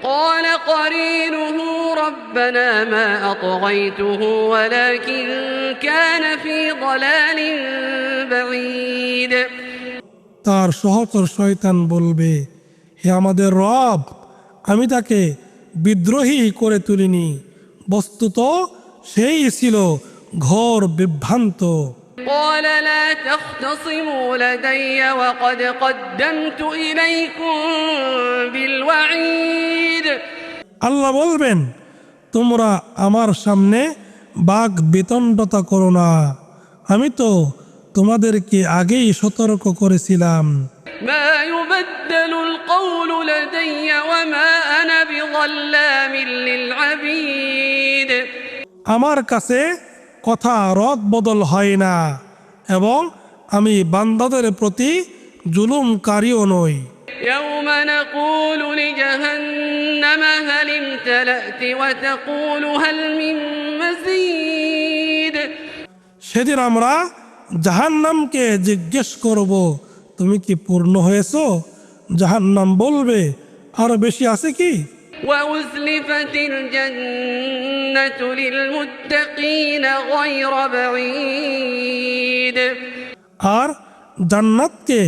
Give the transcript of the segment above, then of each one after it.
قال قرينه ربنا ما أطغيته ولكن كان في ضلال بعيد তার সহচর শয়তান বলবে, হে আমাদের রব, আমি তাকে বিদ্রোহী করে তুলিনি, বস্তুত সেই ছিল ঘোর বিভ্রান্ত। قال لا تختصموا لدي وقد قدمت إليكم بالوعيد আল্লাহ বলবেন, তোমরা আমার সামনে বাক বিতণ্ডতা করো না, আমি তো তোমাদেরকে আগেই সতর্ক করেছিলাম। ما يبدل القول لدي وما أنا بظلام للعبيد আমার কাছে কথা রদ বদল হয় না এবং আমি বান্দাদের প্রতি জুলুমকারীও নই। يوم نقول لجهنم هل امتلأت وتقول هل من مزيد সেদিন আমরা জাহান্নামকে জিজ্ঞেস করব, তুমি কি পূর্ণ হয়েছো? জাহান্নাম বলবে, আরো বেশি আছে কি? وأزلفت الجنة للمتقين غير بعيد আর জান্নাতকে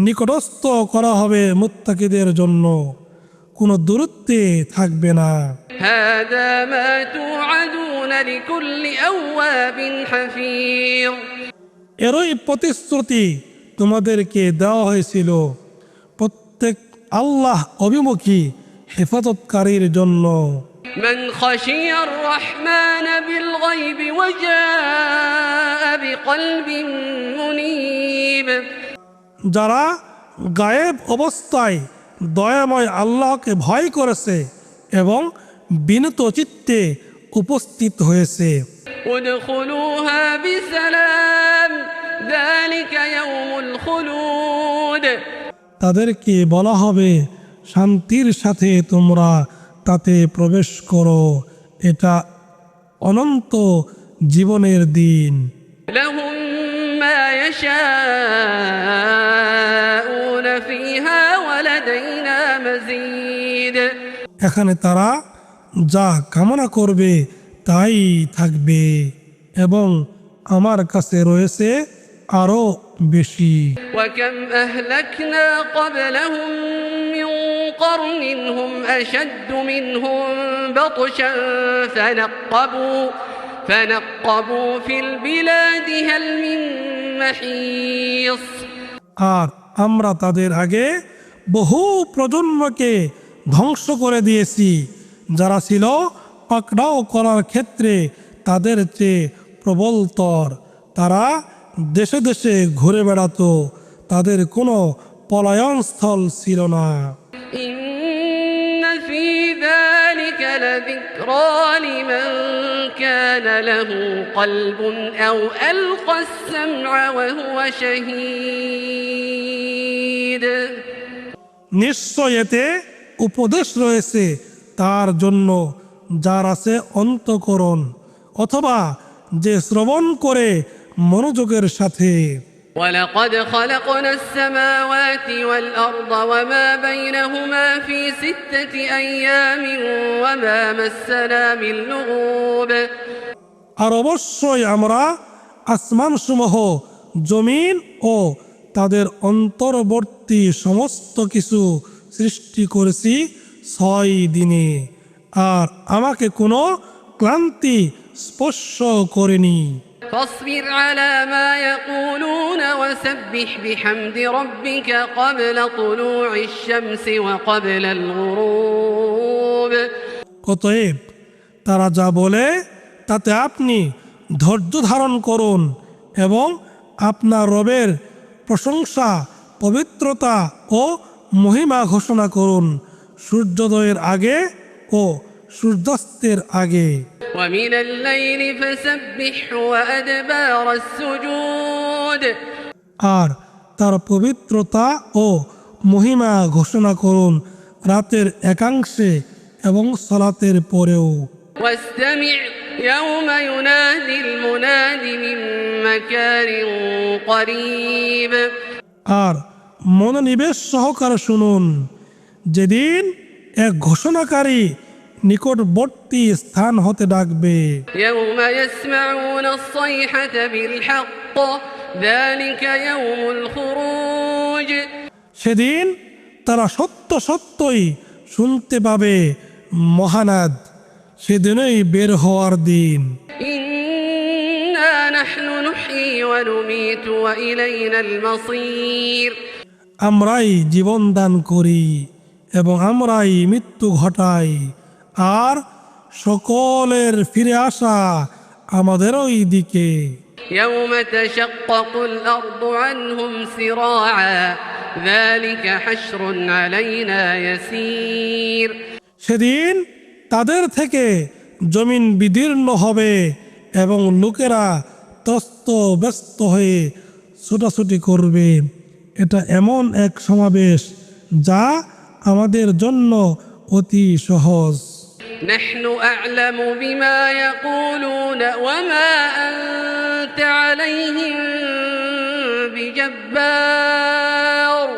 নিকটস্থ করা হবে মুত্তাকিদের জন্য, কোনো দূরত্বে থাকবে না। هذا ما توعدون لكل أواب حفيظ এরই প্রতিশ্রুতি তোমাদেরকে দেওয়া হয়েছিল প্রত্যেক আল্লাহ অভিমুখী হেফাজতকারীর জন্য। من خشي الرحمن بالغيب وجاء بقلب منيب যারা গায়েব অবস্থায় দয়াময় আল্লাহকে ভয় করেছে এবং বিনত চিত্তে উপস্থিত হয়েছে। ادخلوها بسلام ذلك يوم الخلود তাদেরকে বলা হবে, শান্তির সাথে তোমরা তাতে প্রবেশ করো, এটা অনন্ত জীবনের দিন। لهم ما يشاءون فيها ولدينا مزيد এখানে তারা যা কামনা করবে তাই থাকবে এবং আমার কাছে রয়েছে আরো বেশি। وكم أهلكنا قبلهم من قرن هم أشد منهم بطشا فنقبوا في البلاد هل من محيص আর আমরা তাদের আগে বহু প্রজন্মকে ধ্বংস করে দিয়েছি, যারা ছিল পাকড়াও করার ক্ষেত্রে তাদের চেয়ে প্রবলতর। তারা দেশে দেশে ঘুরে বেড়াতো, তাদের কোনো পলায়নস্থল ছিল না। إن في ذلك لذكرى لمن كان له قلب أو ألقى السمع وهو شهيد নিশ্চয় এতে উপদেশ রয়েছে তার জন্য যার আছে অন্তঃকরণ অথবা যে শ্রবণ করে মনোযোগের সাথে। ولقد خلقنا السماوات والأرض وما بينهما في 6 أيام وما مسنا من لغوب আর অবশ্যই আমরা আসমানসমূহ, জমিন ও তাদের অন্তর্বর্তী সমস্ত কিছু সৃষ্টি করেছি 6 দিনে, আর আমাকে কোনো ক্লান্তি স্পর্শ করেনি। فاصبر على ما يقولون وسبح بحمد ربك قبل طلوع الشمس وقبل الغروب অতএব তারা যা বলে তাতে আপনি ধৈর্য ধারণ করুন এবং আপনার রবের প্রশংসা, পবিত্রতা ও মহিমা ঘোষণা করুন সূর্যোদয়ের আগে ও সূর্যাস্তের আগে। ومن الليل فسبحه وأدبار السجود আর তার পবিত্রতা ও মহিমা ঘোষণা করুন রাতের একাংশে এবং সালাতের পরেও। واستمع يوم ينادي المناد من مكان قريب আর মনোনিবেশ সহকারে শুনুন যেদিন এক ঘোষণাকারী নিকটবর্তী স্থান হতে ডাকবে। يوم يسمعون الصيحة بالحق ذلك يوم الخروج সেদিন তারা সত্য সত্যই শুনতে পাবে মহানাদ, সেদিনই বের হওয়ার দিন। إنا نحن نحيي ونميت وإلينا المصير আমরাই জীবন দান করি এবং আমরাই মৃত্যু ঘটাই, আর সকলের ফিরে আসা আমাদেরই দিকে। يوم تشقق الأرض عنهم سراعا ذلك حشر علينا يسير সেদিন তাদের থেকে জমিন বিদীর্ণ হবে এবং লোকেরা তস্ত ব্যস্ত হয়ে ছুটাছুটি করবে। এটা এমন এক সমাবেশ যা আমাদের জন্য অতি সহজ। نحن أعلم بما يقولون وما أنت عليهم بجبار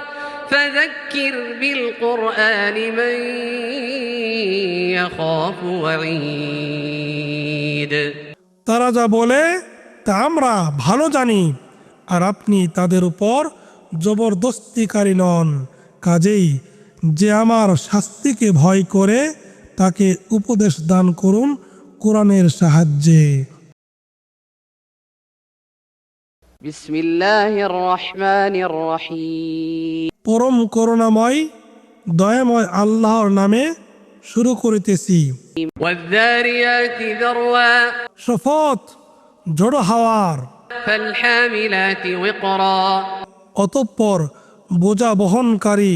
فذكر بالقرآن من يخاف وعيد তারা যা বলে তা আমরা ভালো জানি, আর আপনি তাদের উপর জবরদস্তিকারী নন। কাজেই যে আমার শাস্তিকে ভয় করে তাকে উপদেশ দান করুন কোরআনের সাহায্যে। بسم الله الرحمن الرحيم পরম করুণাময় দয়াময় আল্লাহর নামে শুরু করিতেছি। والذاريات ذروا শপথ ঝড়ো হাওয়ার, فالحاملات وقرا অতঃপর বোঝা বহনকারী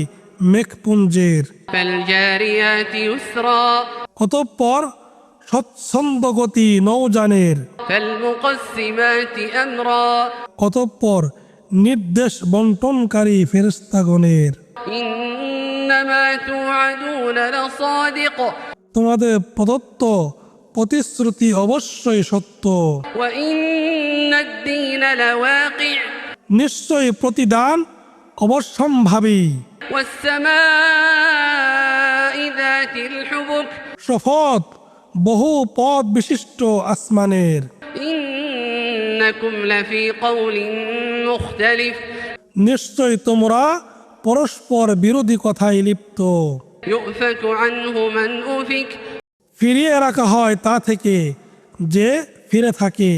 মেঘপুঞ্জের, فالجاريات يسرا অতঃপর সচ্ছন্দগতি নৌযানের, فالمقسمات أمرا অতঃপর নির্দেশ বন্টনকারী ফেরেশতাগণের। إنما توعدون لصادق তোমাদের প্রদত্ত প্রতিশ্রুতি অবশ্যই সত্য, وإن الدين لواقع নিশ্চয়ই প্রতিদান অবশ্যম্ভাবী। والسماء ذات الحبك শপথ বহু পদ বিশিষ্ট আসমানের, إنكم لفي قول مختلف নিশ্চয় তোমরা পরস্পর বিরোধী কথায় লিপ্ত। يؤفك عنه من أفك ফিরিয়ে রাখা হয় তা থেকে যে ফিরে থাকে।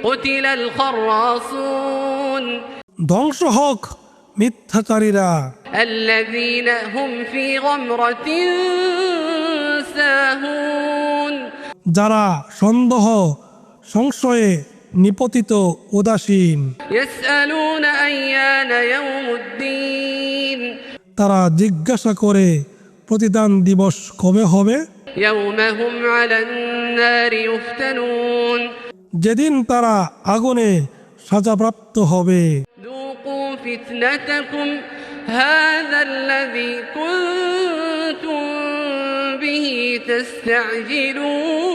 قتل الخراصون ধ্বংস হোক মিথ্যাচারীরা, الذين هم في غمرة ساهون যারা সন্দেহ সংশয়ে নিপতিত উদাসীন। يسألون أيان يوم الدين তারা জিজ্ঞাসা করে প্রতিদান দিবস কবে হবে, يوم هم على النار يفتنون যেদিন তারা আগুনে সাজাপ্রাপ্ত হবে। ذوقوا فتنتكم هذا الذي كنتم به تستعجلون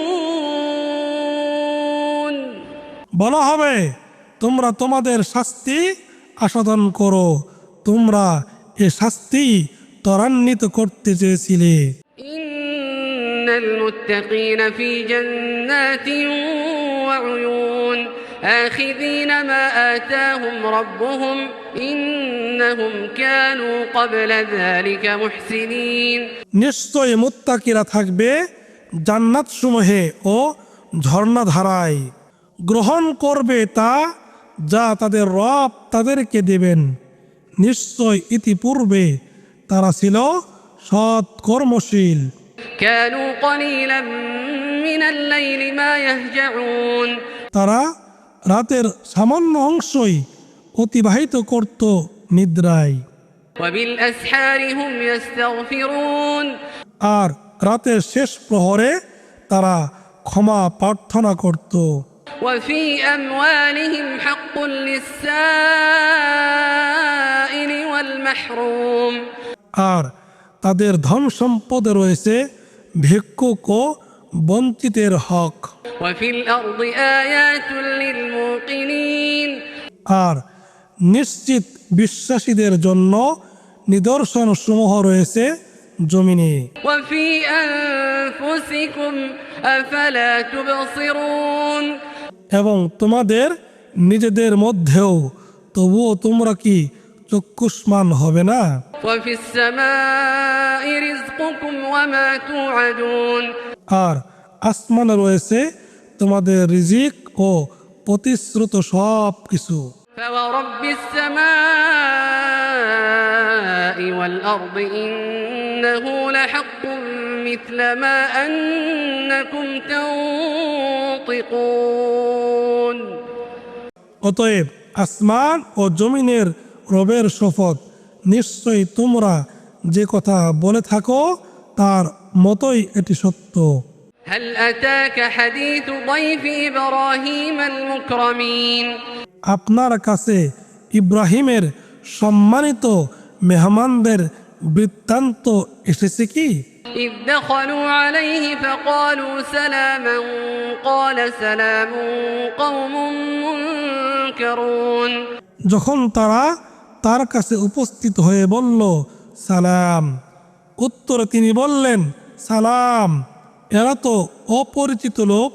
বলা হবে, তোমরা তোমাদের শাস্তি আস্বাদন করো, তোমরা এ শাস্তি ত্বরান্বিত করতে চেয়েছিলে। إن المتقين في جنات وعيون آخذين ما آتاهم ربهم إنهم كانوا قبل ذلك محسنين নিশ্চয় মুত্তাকিরা থাকবে জান্নাত সমূহে ও ঝর্ণাধারায়, গ্রহণ করবে তা যা তাদের রব তাদেরকে দেবেন। নিশ্চয় ইতিপূর্বে তারা ছিল সৎ কর্মশীল। كانوا قليلا من الليل ما يهجعون তারা রাতের সামান্য অংশই অতিবাহিত করত নিদ্রায়, وبالأسحار هم يستغفرون আর রাতের শেষ প্রহরে তারা ক্ষমা প্রার্থনা করত। وفي أموالهم حق للسائل والمحروم আর তাদের ধন সম্পদে রয়েছে ভিক্ষুক ও বঞ্চিতের হক। وفي الأرض آيات للموقنين আর নিশ্চিত বিশ্বাসীদের জন্য নিদর্শন সমূহ রয়েছে জমিনে। وفي أنفسكم أفلا تبصرون এবং তোমাদের নিজেদের মধ্যেও তবুও তোমরা কি চক্ষুষ্মান হবে না? وفي السماء رزقكم وما توعدون আর আসমানে রয়েছে তোমাদের রিজিক ও প্রতিশ্রুত সব কিছু। فورب السماء والأرض إنه لحق مثل ما أنكم تنطقون অতএব আসমান ও জমিনের রবের শপথ, নিশ্চয়ই তোমরা যে কথা বলে থাকো তার মতোই এটি সত্য। هل أتاك حديث ضيف إبراهيم المكرمين আপনার কাছে ইব্রাহিমের সম্মানিত মেহমানদের বৃত্তান্ত এসেছে কি? إذ دخلوا عليه فقالوا سلاما قال سلام قوم منكرون যখন তারা তার কাছে উপস্থিত হয়ে বলল সালাম, উত্তরে তিনি বললেন সালাম, এরা তো অপরিচিত লোক।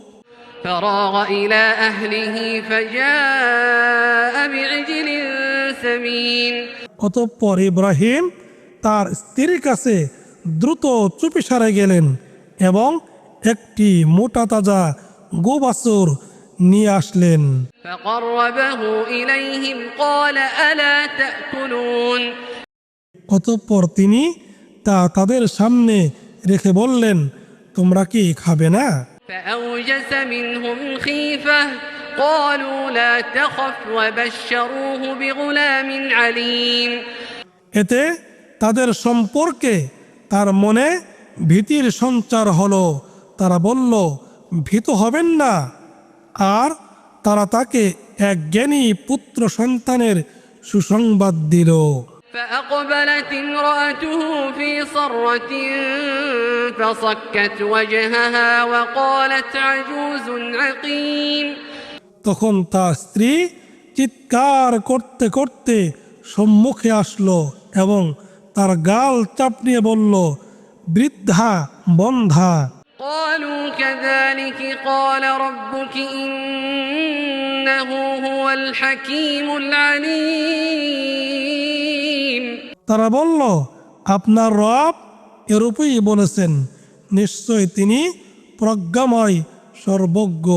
فراغ إلى أهله فجاء بعجل سمين অতঃপর ইব্রাহিম তার স্ত্রীর কাছে দ্রুত চুপিসারে গেলেন এবং একটি মোটা তাজা গোবাছুর নিয়ে আসলেন। فقربه إليهم قال ألا تأكلون অতঃপর তিনি তা তাদের সামনে রেখে বললেন, তোমরা কি খাবে না? فأوجس منهم خيفة قالوا لا تخف وبشروه بغلام عليم এতে তাদের সম্পর্কে তার মনে ভীতির সঞ্চার হলো। তারা বলল, ভীত হবেন না। আর তারা তাকে এক জ্ঞানী পুত্র সন্তানের সুসংবাদ দিল। فأقبلت امرأته في صرة فصكت وجهها وقالت عجوز عقيم তখন তার স্ত্রী চিৎকার করতে করতে সম্মুখে আসলো এবং তার গাল চাপড়িয়ে বলল, বৃদ্ধা বন্ধা। قالوا كذلك قال ربك إنه هو الحكيم العليم তারা বলল, আপনার রব এরূপই বলেছেন, নিশ্চয় তিনি প্রজ্ঞাময় সর্বজ্ঞ।